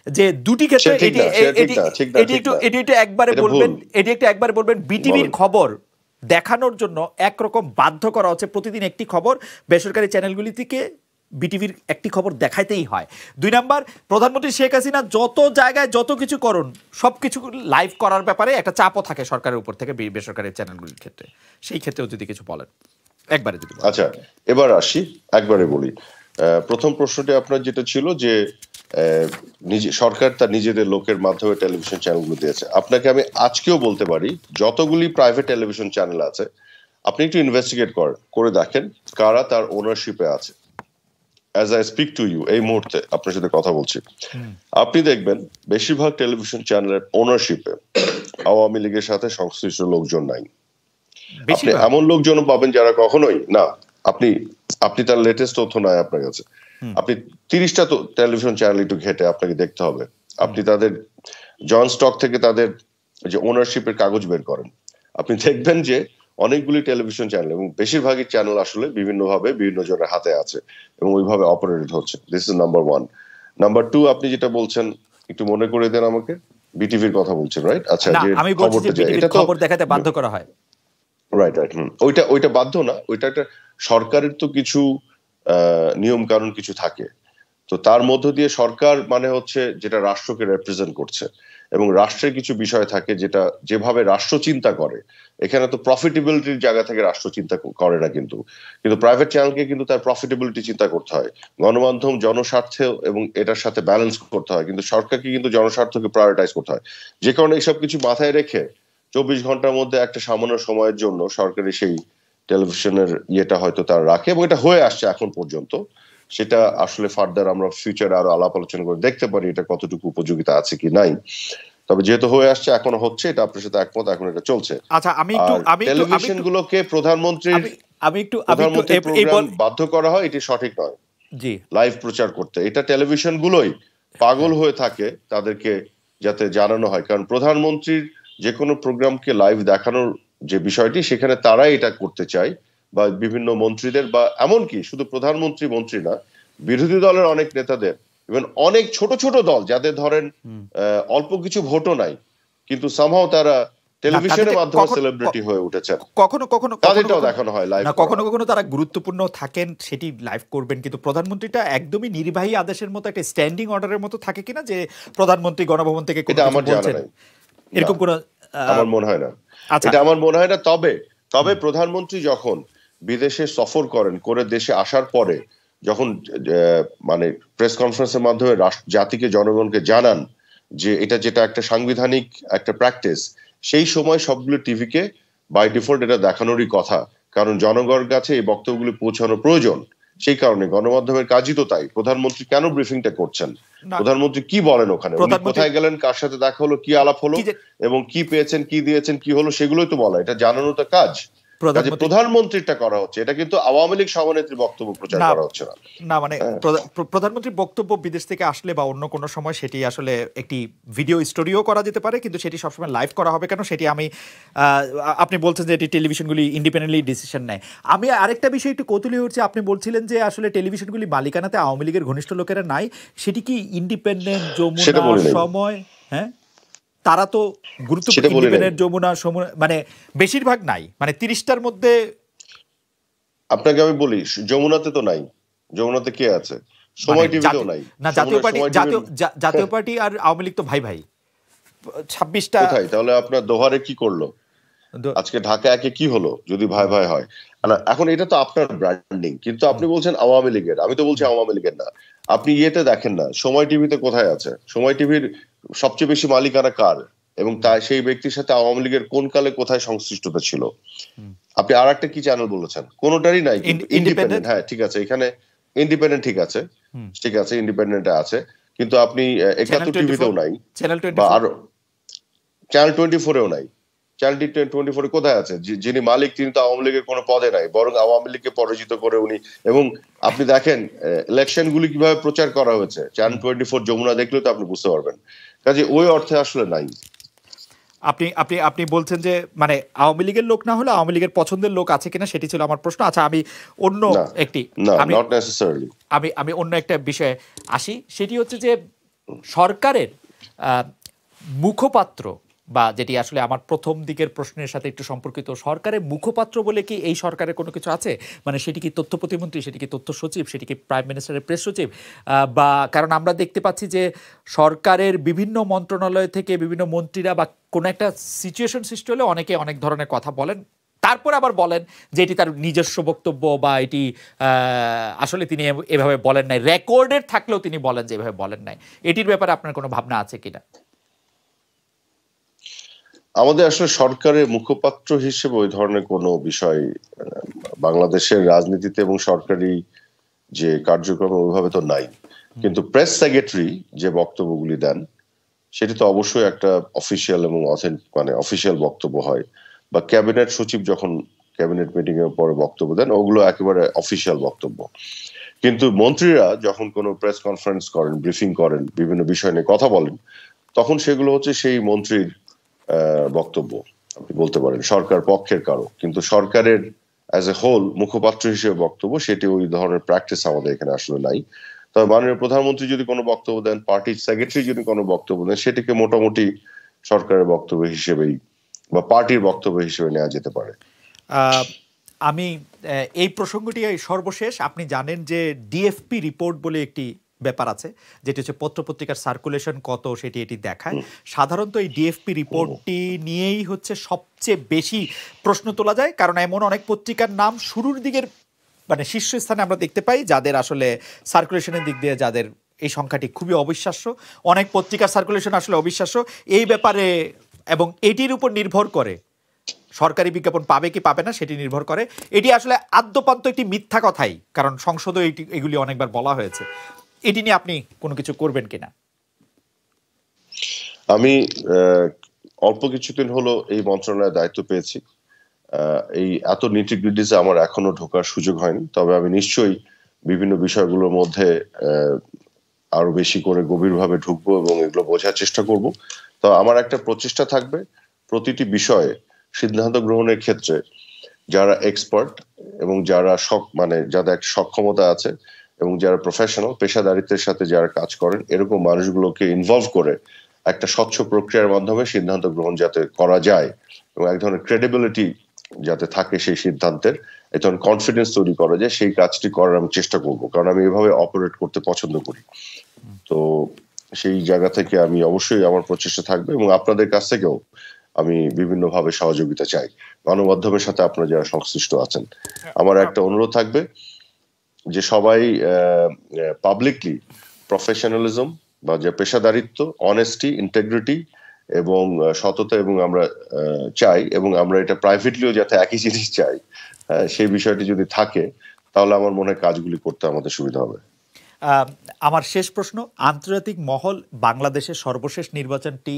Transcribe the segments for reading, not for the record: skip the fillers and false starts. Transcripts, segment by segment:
যে দুটি ক্ষেত্রে এটি একবারে বলবেন বিটিভির খবর দেখানোর জন্য একরকম বাধ্য করা হচ্ছে, প্রতিদিন একটি খবর বেসরকারি চ্যানেলগুলি থেকে বিটিভির একটি খবর দেখাইতেই হয়। 2 নাম্বার, প্রধানমন্ত্রী শেখ হাসিনা যত জায়গায় যত কিছু করুন সবকিছু লাইভ করার ব্যাপারে একটা চাপও থাকে সরকারের উপর থেকে বেসরকারি চ্যানেলগুলির ক্ষেত্রে। সেই ক্ষেত্রেও যদি কিছু বলেন একবারে যদি বলেন। আচ্ছা, এবার আসি, একবারে বলি। প্রথম প্রশ্নটি আপনার যেটা ছিল যে সরকার তার নিজেদের লোকের মাধ্যমে টেলিভিশন চ্যানেলগুলো দিয়েছে। আপনাকে আমি আজকেও বলতে পারি যতগুলি প্রাইভেট টেলিভিশন চ্যানেল আছে আপনি একটু ইনভেস্টিগেট করে দেখেন কারা তার ওনারশিপে আছে। As I speak to you, এই মুহূর্তে আপনার সাথে কথা বলছি, আপনি দেখবেন বেশিরভাগ টেলিভিশন চ্যানেলের ওনারশিপে আওয়ামী লীগের সাথে সংশ্লিষ্ট লোকজন নাই। আপনি এমন লোকজন পাবেন যারা কখনোই না, আপনি তার লেটেস্ট তথ্য নাই আপনার কাছে। আপনি 30টা টেলিভিশন চ্যানেল একটু ঘেটে আপনাকে দেখতে হবে। আপনি তাদের জয়েন্ট স্টক থেকে তাদের যে ওনারশিপের কাগজ বের করেন, আপনি দেখবেন যে অনেকগুলি টেলিভিশন চ্যানেল এবং বেশিরভাগই চ্যানেল আসলে বিভিন্নভাবে বিভিন্ন জনের হাতে আছে এবং ওইভাবে অপারেটেড হচ্ছে। This is number 1। নাম্বার 2, আপনি যেটা বলছেন একটু মনে করে দেন আমাকে, বিটিভির কথা বলছেন, রাইট? আচ্ছা, যে খবর দেখাতে বাধ্য করা হয়, রাইট। ওইটা বাধ্য না, ওইটা একটা সরকারের তো কিছু নিয়ম কানুন কিছু থাকে, তো তার মধ্য দিয়ে সরকার মানে হচ্ছে যেটা রাষ্ট্রকে রিপ্রেজেন্ট করছে এবং রাষ্ট্রের কিছু বিষয় থাকে যেটা যেভাবে রাষ্ট্র চিন্তা করে। এখানে তো প্রফিটেবিলিটির জায়গা থেকে রাষ্ট্র চিন্তা করে না, কিন্তু প্রাইভেট চ্যানেলকে কিন্তু তার প্রফিটেবিলিটি চিন্তা করতে হয়। গণমাধ্যম জনস্বার্থে এবং এটার সাথে ব্যালেন্স করতে হয়, কিন্তু সরকারকে কিন্তু জনস্বার্থকে প্রায়োরিটাইজ করতে হয়। যে কারণে এইসব কিছু মাথায় রেখে 24 ঘন্টার মধ্যে একটা সামান্য সময়ের জন্য সরকারি সেই টেলিভিশনের ইয়েটা হয়তো তারা রাখে এবং এটা হয়ে আসছে এখন পর্যন্ত। সেটা আসলে ফার্দার আমরা ফিউচারে আরো আলাপ আলোচনা করে দেখতে পারি এটা কতটুকু উপযোগিতা আছে কি নাই। তবে যেহেতু হয়ে আসছে, এখনো হচ্ছে, এটা আপনার সাথে একমত, এখন এটা চলছে। আচ্ছা, আমি টেলিভিশন গুলোকে প্রধানমন্ত্রীর প্রোগ্রাম বাধ্য করা হয়, এটি সঠিক নয় জি লাইভ প্রচার করতে। এটা টেলিভিশন গুলোই পাগল হয়ে থাকে তাদেরকে যাতে জানানো হয়, কারণ প্রধানমন্ত্রীর যে কোনো প্রোগ্রামকে লাইভ দেখানোর যে বিষয়টি, সেখানে তারাই এটা করতে চায়, বা বিভিন্ন মন্ত্রীদের, বা এমনকি শুধু মন্ত্রী না, বিরোধী দলের অনেক নেতাদের, ইভেন অনেক ছোট ছোট দল যাদের ধরেন অল্প কিছু ভোটও নাই, কিন্তু সামহাও তারা টেলিভিশনের মাধ্যমে সেলিব্রিটি হয়ে উঠেছেন, কখনো তাদেরটাও দেখানো হয় লাইভ। কখনো তারা গুরুত্বপূর্ণ থাকেন, সেটি লাইভ করবেন, কিন্তু প্রধানমন্ত্রীটা একদমই নির্বাহী আদেশের মতো একটা স্ট্যান্ডিং অর্ডারের মতো থাকে কিনা, যে প্রধানমন্ত্রী গণভবন থেকে এটা আমার জানা নাই, এরকম কোন আমার মনে হয় না, এটা আমার মনে হয় না। তবে প্রধানমন্ত্রী যখন বিদেশে সফর করেন, করে দেশে আসার পরে যখন মানে প্রেস কনফারেন্সের মাধ্যমে জাতিকে, জনগণকে জানান যে এটা যেটা একটা সাংবিধানিক একটা প্র্যাকটিস, সেই সময় সবগুলো টিভিকে বাই ডিফল্ট এটা দেখানোরই কথা, কারণ জনগণের কাছে এই বক্তব্যগুলি পৌঁছানো প্রয়োজন। সেই কারণে গণমাধ্যমের কাজই তো তাই। প্রধানমন্ত্রী কেন ব্রিফিংটা করছেন, প্রধানমন্ত্রী কি বলেন ওখানে, কোথায় গেলেন, কার সাথে দেখা হলো, কি আলাপ হলো এবং কি পেয়েছেন, কি দিয়েছেন, কি হলো, সেগুলোই তো বলা, এটা জানানো তো কাজ। প্রধানমন্ত্রীটা করা হচ্ছে, এটা কিন্তু আওয়ামী লীগ সভানেত্রীর বক্তব্য প্রচার করা হচ্ছে না। মানে প্রধানমন্ত্রীর বক্তব্য বিদেশ থেকে আসলে বা অন্য কোনো সময় সেটি আসলে একটি ভিডিও স্টোরিও করা যেতে পারে, কিন্তু সেটি সবসময় লাইভ করা হবে কেন, সেটি আপনি বলছেন যে এটি টেলিভিশনগুলি ইন্ডিপেন্ডেন্টলি ডিসিশন নেয়। আমি আরেকটা বিষয় একটু কৌতূহলী হচ্ছে, আপনি বলছিলেন যে আসলে টেলিভিশনগুলি মালিকানাতে আওয়ামী লীগের ঘনিষ্ঠ লোকেরা নাই, সেটি কি ইন্ডিপেন্ডেন্ট, যমুনা, সময়, হ্যাঁ তারা তো গুরুত্বপূর্ণ, ইন্ডিপেন্ডেন্ট, যমুনা, মানে বেশিরভাগ নাই, মানে 30টার মধ্যে। আপনাকে আমি বলি, যমুনাতে তো নাই, যমুনাতে কে আছে, সময় টিভিতেও নাই না, জাতীয় পার্টি আর আওয়ামী লীগ তো ভাই 26টা কোথায়, তাহলে আপনার দোহারে কি করলো আজকে, ঢাকা একে কি হলো যদি ভাই হয়। এখন এটা তো আপনার ব্র্যান্ডিং, কিন্তু আপনি বলছেন আওয়ামী লীগের, আমি তো বলছি আওয়ামী লীগের না। আপনি ইয়েতে দেখেন না, সময় টিভিতে কোথায় আছে, সময় টিভির সবচেয়ে বেশি মালিকানা কার, এবং তাই সেই ব্যক্তির সাথে আওয়ামী লীগের কোন কালে কোথায় সংশ্লিষ্টতা ছিল। আপনি আর একটা কি চ্যানেল বলেছেন, কোনোটারই নাই, ইন্ডিপেন্ডেন্ট, হ্যাঁ ঠিক আছে, এখানে ইন্ডিপেন্ডেন্ট, ঠিক আছে ইন্ডিপেন্ডেন্ট আছে, কিন্তু আপনি 71 টিভিতেও নাই, বা আরো চ্যানেল 24-এও নাই। চ্যানেল 24 কোথায় আছে, যিনি মালিক তিনি তো আওয়ামী লীগের কোনো পদে নাই, বরং আওয়ামী লীগকে পরাজিত করে উনি। এবং আপনি দেখেন ইলেকশন গুলি কিভাবে প্রচার করা হয়েছে, চ্যানেল 24 যমুনা দেখলে তো আপনি বুঝতে পারবেন, কাজে ওই অর্থে আসলে নাই। আপনি বলছেন যে মানে আওয়ামী লীগের লোক না হলে আওয়ামী লীগের পছন্দের লোক আছে কিনা, সেটি ছিল আমার প্রশ্ন। আচ্ছা, আমি অন্য একটা বিষয়ে আসি, সেটি হচ্ছে যে সরকারের মুখপাত্র বা যেটি আসলে আমার প্রথম দিকের প্রশ্নের সাথে একটু সম্পর্কিত, সরকারের মুখপাত্র বলে কি এই সরকারের কোনো কিছু আছে? মানে সেটি কি তথ্য প্রতিমন্ত্রী, সেটি কি তথ্য সচিব, সেটি কি প্রাইম মিনিস্টারের প্রেস সচিব? বা কারণ আমরা দেখতে পাচ্ছি যে সরকারের বিভিন্ন মন্ত্রণালয় থেকে বিভিন্ন মন্ত্রীরা বা কোনো একটা সিচুয়েশন সৃষ্টি হলে অনেকে অনেক ধরনের কথা বলেন, তারপর আবার বলেন যে এটি তার নিজস্ব বক্তব্য বা এটি আসলে তিনি এভাবে বলেন নাই, রেকর্ডের থাকলেও তিনি বলেন যে এভাবে বলেন নাই। এটির ব্যাপারে আপনার কোনো ভাবনা আছে কিনা? আমাদের আসলে সরকারের মুখপাত্র হিসেবে ওই ধরনের কোনো বিষয় বাংলাদেশের রাজনীতিতে এবং সরকারি যে কার্যক্রম ওইভাবে তো নাই। কিন্তু প্রেস সেক্রেটারি যে বক্তব্যগুলি দেন সেটি তো অবশ্যই একটা অফিসিয়াল এবং মানে অফিসিয়াল বক্তব্য হয়, বা ক্যাবিনেট সচিব যখন ক্যাবিনেট মিটিং এর পরে বক্তব্য দেন ওগুলো একেবারে অফিসিয়াল বক্তব্য। কিন্তু মন্ত্রীরা যখন কোনো প্রেস কনফারেন্স করেন, ব্রিফিং করেন, বিভিন্ন বিষয় নিয়ে কথা বলেন, তখন সেগুলো হচ্ছে সেই মন্ত্রীর বক্তব্য, আপনি বলতে পারেন সরকার পক্ষের কারো, কিন্তু সরকারের অ্যাজ এ হোল মুখপাত্র হিসেবে বক্তব্য সেটি ওই ধরনের প্র্যাকটিস আমাদের এখানে আসলে নাই। তবে মাননীয় প্রধানমন্ত্রী যদি কোনো বক্তব্য দেন, পার্টির সেক্রেটারি যদি কোনো বক্তব্য দেন, সেটিকে মোটামুটি সরকারের বক্তব্য হিসেবেই বা পার্টির বক্তব্য হিসেবে নেওয়া যেতে পারে। আমি এই প্রসঙ্গটি সর্বশেষ, আপনি জানেন যে ডিএফপি রিপোর্ট বলে একটি ব্যাপার আছে, যেটি হচ্ছে পত্রপত্রিকার সার্কুলেশন কত সেটি এটি দেখায়। সাধারণত এই ডিএফপি রিপোর্টটি নিয়েই হচ্ছে সবচেয়ে বেশি প্রশ্ন তোলা যায়, কারণ এমন অনেক পত্রিকার নাম শুরুর দিকের মানে শীর্ষস্থানে আমরা দেখতে পাই যাদের আসলে সার্কুলেশনের দিক দিয়ে যাদের এই সংখ্যাটি খুবই অবিশ্বাস্য। অনেক পত্রিকার সার্কুলেশন আসলে অবিশ্বাস্য এই ব্যাপারে, এবং এটির উপর নির্ভর করে সরকারি বিজ্ঞাপন পাবে কি পাবে না সেটি নির্ভর করে। এটি আসলে আদ্যপান্ত একটি মিথ্যা কথাই, কারণ সংসদে এগুলি অনেকবার বলা হয়েছে। এটি নিয়ে আপনি কোনো কিছু করবেন কিনা? আমি অল্প কিছুদিন হলো এই মন্ত্রণালয়ের দায়িত্ব পেয়েছি। এই এত নিটিগ্রিটিসে আমার এখনো ঢোকার সুযোগ হয়নি, তবে আমি নিশ্চয়ই বিভিন্ন বিষয়গুলোর মধ্যে আরো বেশি করে গভীরভাবে ঢুকবো এবং এগুলো বোঝার চেষ্টা করব। তো আমার একটা প্রচেষ্টা থাকবে প্রতিটি বিষয়ে সিদ্ধান্ত গ্রহণের ক্ষেত্রে যারা এক্সপার্ট এবং যারা মানে যাদের একটা সক্ষমতা আছে এবং যারা প্রফেশনাল পেশাদারিত্বের সাথে যারা কাজ করেন এরকম মানুষগুলোকে ইনভলভ করে একটা স্বচ্ছ প্রক্রিয়ার মাধ্যমে সিদ্ধান্ত গ্রহণ যাতে করা যায় এবং এক ধরনের ক্রেডিবিলিটি যাতে থাকে সেই সিদ্ধান্তের, এক ধরনের কনফিডেন্স তৈরি করা যায়, সেই কাজটি করার আমি চেষ্টা করব, কারণ আমি এভাবে অপারেট করতে পছন্দ করি। তো সেই জায়গা থেকে আমি অবশ্যই আমার প্রচেষ্টা থাকবে এবং আপনাদের কাছ থেকেও আমি বিভিন্নভাবে সহযোগিতা চাই, গণমাধ্যমের সাথে আপনারা যারা সংশ্লিষ্ট আছেন। আমার একটা অনুরোধ থাকবে যে সবাই পাবলিকলি প্রফেশনালিজম বা যে পেশাদারিত্ব, অনেস্টি, ইন্টেগ্রিটি এবং সততা এবং আমরা চাই, এবং আমরা এটা প্রাইভেটলিও যাতে একই জিনিস চাই, সেই বিষয়টি যদি থাকে তাহলে আমার মনে হয় কাজগুলি করতে আমাদের সুবিধা হবে। আমার শেষ প্রশ্ন, আন্তর্জাতিক মহল বাংলাদেশের সর্বশেষ নির্বাচনটি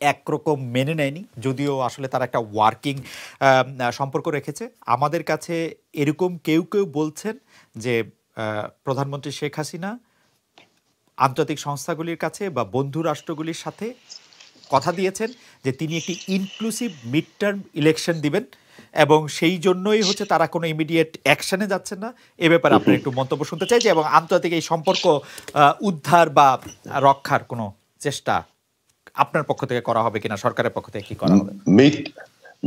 একরকম মেনে নেয়নি, যদিও আসলে তারা একটা ওয়ার্কিং সম্পর্ক রেখেছে। আমাদের কাছে এরকম কেউ কেউ বলছেন যে প্রধানমন্ত্রী শেখ হাসিনা আন্তর্জাতিক সংস্থাগুলির কাছে বা বন্ধু রাষ্ট্রগুলির সাথে কথা দিয়েছেন যে তিনি একটি ইনক্লুসিভ মিড টার্ম ইলেকশন দিবেন, এবং সেই জন্যই হচ্ছে তারা কোনো ইমিডিয়েট অ্যাকশনে যাচ্ছেন না। এ ব্যাপারে আপনার একটু মন্তব্য শুনতে চাই যে, এবং আন্তর্জাতিক এই সম্পর্ক উদ্ধার বা রক্ষার কোনো চেষ্টা আপনার পক্ষ থেকে করা হবে কিনা, সরকারের পক্ষ থেকে কি করা হবে?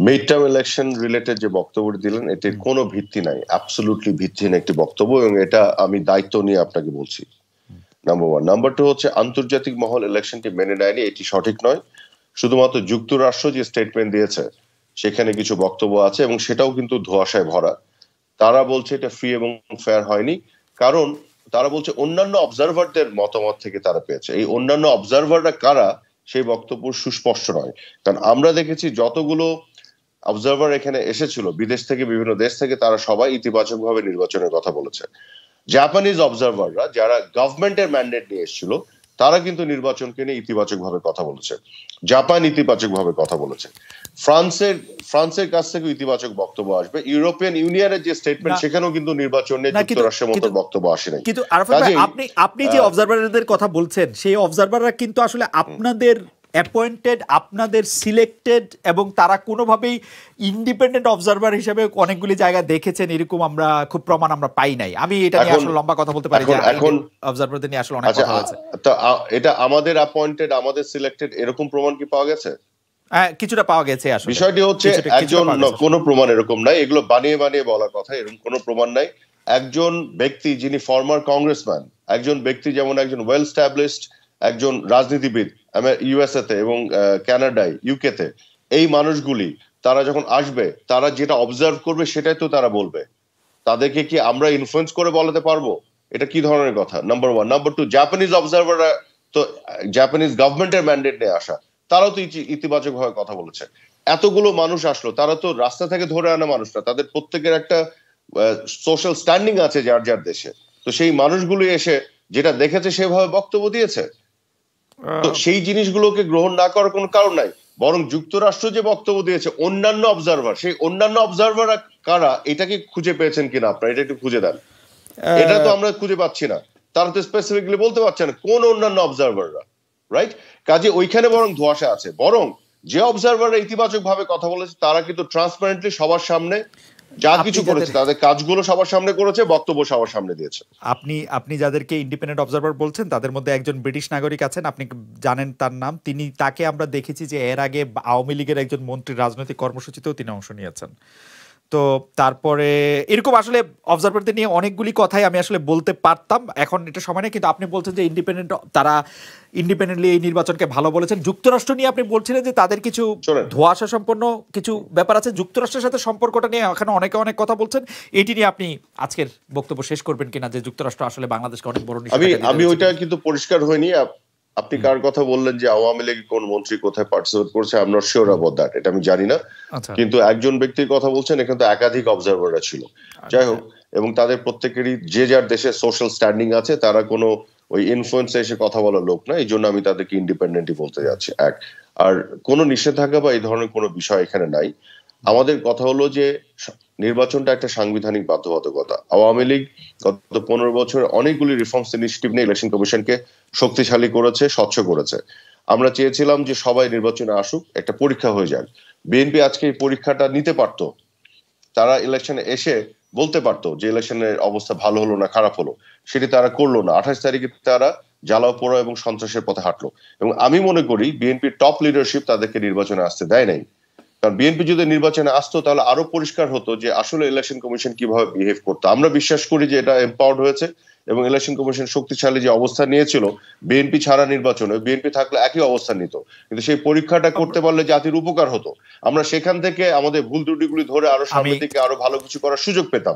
মিড টার্ম ইলেকশন রিলেটেড যে বক্তব্যটি দিলেন এটির কোনো ভিত্তি নাই, অ্যাবসলিউটলি ভিত্তিহীন একটি বক্তব্য, এবং এটা আমি দায়িত্ব নিয়ে আপনাকে বলছি। Number one. নাম্বার টু হচ্ছে আন্তর্জাতিক মহল ইলেকশনটি মেনে নেয়নি, এটি সঠিক নয়। শুধুমাত্র যুক্তরাষ্ট্র যে স্টেটমেন্ট দিয়েছে সেখানে কিছু বক্তব্য আছে এবং সেটাও কিন্তু ধোঁয়াশায় ভরা। তারা বলছে এটা ফ্রি এবং ফেয়ার হয়নি, কারণ তারা বলছে অন্যান্য অবজারভারদের মতামত থেকে তারা পেয়েছে। এই অন্যান্য অবজারভাররা কারা সেই বক্তব্য সুস্পষ্ট নয়, কারণ আমরা দেখেছি যতগুলো অবজারভার এখানে এসেছিল বিদেশ থেকে, বিভিন্ন দেশ থেকে, তারা সবাই ইতিবাচকভাবে নির্বাচনের কথা বলেছে। জাপানিজ অবজারভাররা যারা গভর্নমেন্টের ম্যান্ডেট নিয়ে এসেছিল তারা কিন্তু নির্বাচনকে নিয়ে ইতিবাচকভাবে কথা বলেছে। জাপান ইতিবাচকভাবে কথা বলেছে। ফ্রান্সের কাছ থেকে ইতিবাচক বক্তব্য আসবে। ইউরোপিয়ান ইউনিয়নের যে স্টেটমেন্ট সেখানেও কিন্তু নির্বাচনে যুক্তরাষ্ট্রের মতো বক্তব্য আসে নাই। কিন্তু আপনি যে অবজারভারদের কথা বলছেন সেই অবজারভাররা কিন্তু আসলে আপনাদের অ্যাপয়েন্টেড, আপনাদের সিলেক্টেড, এবং তারা কোনোভাবেই ইন্ডিপেন্ডেন্ট অবজারভার হিসেবে অনেকগুলি জায়গা দেখেছেন, এরকম আমরা খুব প্রমাণ আমরা পাই নাই। আমি এটা নিয়ে আসলে লম্বা কথা বলতে পারি যে এখন অবজারভারদের নিয়ে আসলে অনেক আচ্ছা কথা হয়েছে। তো এটা আমাদের অ্যাপয়েন্টেড, আমাদের সিলেক্টেড, এরকম প্রমাণ কি পাওয়া গেছে? হ্যাঁ, কিছুটা পাওয়া গেছে। আসলে বিষয়টি হচ্ছে একজন, কোনো প্রমাণ এরকম নাই, এগুলো বানিয়ে বানিয়ে বলার কথা, এরকম কোনো প্রমাণ নাই। একজন ব্যক্তি যিনি ফর্মার কংগ্রেসম্যান, একজন ব্যক্তি যেমন একজন ওয়েল স্ট্যাবলিশড একজন রাজনীতিবিদ ইউএসএ তে এবং কানাডায়, ইউকে তে, এই মানুষগুলি তারা যখন আসবে তারা যেটা অবজার্ভ করবে সেটাই তো তারা বলবে। তাদেরকে কি আমরা ইনফ্লুয়েন্স করে বলাতে পারবো? এটা কি ধরনের কথা? Number one. Number two, Japanese অবজারভাররা তো জাপানিজ গভর্নমেন্টের ম্যান্ডেট নিয়ে আসা, তারাও তো ইতিবাচক ভাবে কথা বলেছে। এতগুলো মানুষ আসলো, তারা তো রাস্তা থেকে ধরে আনা মানুষ না, তাদের প্রত্যেকের একটা সোশ্যাল স্ট্যান্ডিং আছে যার যার দেশে। তো সেই মানুষগুলো এসে যেটা দেখেছে সেভাবে বক্তব্য দিয়েছে। তো সেই জিনিসগুলোকে গ্রহণ না করার কোনো কারণ নাই। বরং যুক্তরাষ্ট্র যে বক্তব্য দিয়েছে অন্যান্য অবজারভার, সেই অন্যান্য অবজারভাররা কারা এটাকে খুঁজে পেয়েছেন কিনা আপনারা এটা একটু খুঁজে দেন। এটা তো আমরা খুঁজে পাচ্ছি না। তারা তো স্পেসিফিকলি বলতে পারছে না কোন অন্যান্য অবজারভাররা, রাইট? কাজে ওইখানে বরং ধোঁয়াশা আছে। বরং যে অবজারভাররা ইতিবাচক ভাবে কথা বলেছে তারা কিন্তু ট্রান্সপারেন্টলি সবার সামনে যা কিছু করেছে, তাদের কাজগুলো সবার সামনে করেছে, বক্তব্য সবার সামনে দিয়েছে। আপনি যাদেরকে ইন্ডিপেন্ডেন্ট অবজারভার বলছেন তাদের মধ্যে একজন ব্রিটিশ নাগরিক আছেন, আপনি জানেন তার নাম। তাকে আমরা দেখেছি যে এর আগে আওয়ামী লীগের একজন মন্ত্রীর রাজনৈতিক কর্মসূচিতেও তিনি অংশ নিয়েছেন। তো তারপরে এরকম আসলে অবজারভারদের নিয়ে অনেকগুলি কথাই আমি আসলে বলতে পারতাম, এখন এটা সময় নেই। কিন্তু আপনি বলছেন যে তারা ইন্ডিপেন্ডেন্টলি এই নির্বাচনকে ভালো বলেছেন। যুক্তরাষ্ট্র নিয়ে আপনি বলছিলেন যে তাদের কিছু ধোঁয়াশা সম্পন্ন কিছু ব্যাপার আছে। যুক্তরাষ্ট্রের সাথে সম্পর্কটা নিয়ে এখানে অনেকে অনেক কথা বলছেন। এটি নিয়ে আপনি আজকের বক্তব্য শেষ করবেন কিনা, যে যুক্তরাষ্ট্র আসলে বাংলাদেশকে অনেক বড় আমি ওইটা কিন্তু পরিষ্কার হয়নি। আপনি কার কথা বললেন যে আওয়ামী লীগের কোন মন্ত্রী কোথায় পার্টিসিপেট করছে, I am not sure about that, এটা আমি জানি না। কিন্তু একজন ব্যক্তির কথা বলছেন, এখানে তো একাধিক অবজারভাররা ছিল। যাই হোক, এবং তাদের প্রত্যেকেরই যে যার দেশে সোশ্যাল স্ট্যান্ডিং আছে, তারা কোনো ওই ইনফ্লুয়েন্সে এসে কথা বলার লোক না, এই জন্য আমি তাদেরকে ইন্ডিপেন্ডেন্টই বলতে যাচ্ছি। এক, আর কোনো নিষেধাজ্ঞা বা এই ধরনের কোনো বিষয় এখানে নাই। আমাদের কথা হলো যে নির্বাচনটা একটা সাংবিধানিক বাধ্যবাধকতা। আওয়ামী লীগ গত 15 বছর অনেকগুলি রিফর্মস ইনিশিয়েটিভ নিয়ে ইলেকশন কমিশনকে শক্তিশালী করেছে, স্বচ্ছ করেছে। আমরা চেয়েছিলাম যে সবাই নির্বাচনে আসুক, একটা পরীক্ষা হয়ে যাক। বিএনপি আজকে এই পরীক্ষাটা নিতে পারতো, তারা ইলেকশনে এসে বলতে পারতো যে ইলেকশনের অবস্থা ভালো হলো না খারাপ হলো, সেটি তারা করলো না। 28 তারিখে তারা জ্বালাও পোড়া এবং সন্ত্রাসের পথে হাঁটলো। এবং আমি মনে করি বিএনপির টপ লিডারশিপ তাদেরকে নির্বাচনে আসতে দেয় নাই। কারণ বিএনপি যদি নির্বাচনে আসতো তাহলে আরো পরিষ্কার হতো যে আসলে ইলেকশন কমিশন কিভাবে বিহেভ করতো। আমরা বিশ্বাস করি যে এটা এম্পাওয়ার্ড হয়েছে এবং ইলেকশন কমিশন শক্তিশালী যে অবস্থান নিয়েছিল, বিএনপি ছাড়া নির্বাচনে বিএনপি থাকলে একই অবস্থান নিত, কিন্তু সেই পরীক্ষাটা করতে পারলে জাতির উপকার হতো। আমরা সেখান থেকে আমাদের ভুল ত্রুটিগুলি ধরে আরো সামনের দিকে আরো ভালো কিছু করার সুযোগ পেতাম।